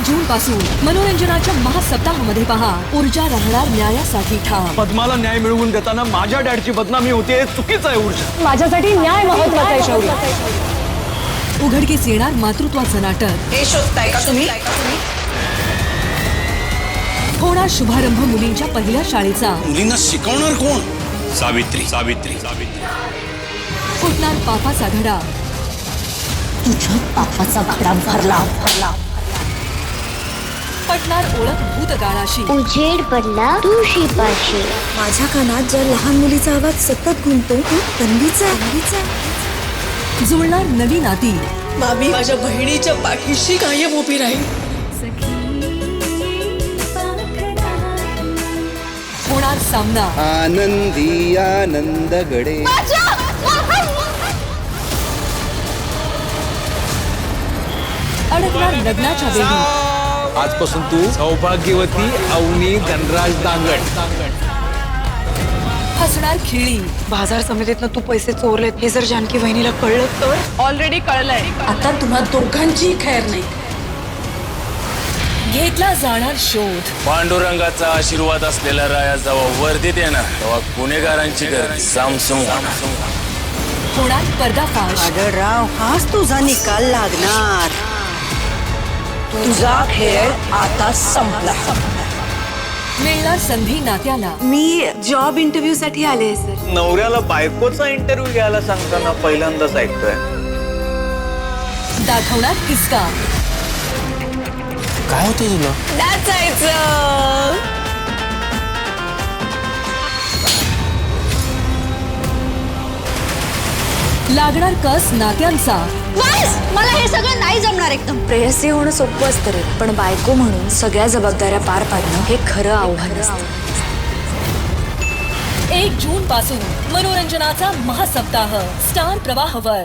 जून पासून मनोरंजनाच्या महासप्ताहामध्ये पहा ऊर्जा राहणार न्यायासाठी ठाम. पद्माला न्याय मिळवून देताना माझ्या डॅडची बदनामी होते, चुकीचं आहे ऊर्जा. माझ्यासाठी न्याय महत्त्वाचा आहे शौर्य. उघडकीस येणार मातृत्वाचं नाटक. हे शोधताय का तुम्ही? होणार शुभारंभ मुलींच्या पहिल्या शाळेचा. मुलींना शिकवणार कोण? सावित्री सावित्री सावित्री. फुटणार पापाचा घडा. तुझ्या पापाचा घडा भरला. पटणार ओळख भूतकाळाशी. उजेड पडला तुळशीपाशी. माझ्या कानात ज्या लहान मुलीचा आवाज सतत घुमतो तो तन्वीचा. जुळणार नवी नाती. मामी माझ्या बहिणीच्या पाठीशी कायम उभी राहील. होणार सामना. आनंदी आनंदगडे. अडकणार लग्नाच्या वेळी. आजपासून तू सौभाग्यवती अवनी धनराज दांगड. हसणार खिळी. बाजार समितीतनं तू पैसे चोरलेत हे जर जानकी बहिणीला कळलं तर? ऑलरेडी कळलंय. आता तुम्हा दोघांची खैर नाही. घेतला जाणार शोध. पांडुरंगाचा आशीर्वाद असलेल्या राया जेव्हा वर्दीत येणार तेव्हा गुन्हेगारांची गर्दी सामसूम होणार. होणार पर्दाफाश. आढळराव हाच तुझा निकाल लागणार. तुझा खेळ आता संपला. मिळणार संधी नात्याला. मी जॉब इंटरव्ह्यू साठी आले सर. नवऱ्याला बायकोचा इंटरव्ह्यू घ्यायला सांगताना पहिल्यांदाच ऐकतोय. दाखवणार किसका. काय होतं तुला? नाचायचं. लागणार कस नात्यांचा. मला हे सगळं नाही जमणार एकदम. प्रेयसी होणं सोपं असतं रे, पण बायको म्हणून सगळ्या जबाबदाऱ्या पार पाडणं हे खरं आव्हान असतं. 1 जून पासून मनोरंजनाचा महासप्ताह स्टार प्रवाहवर.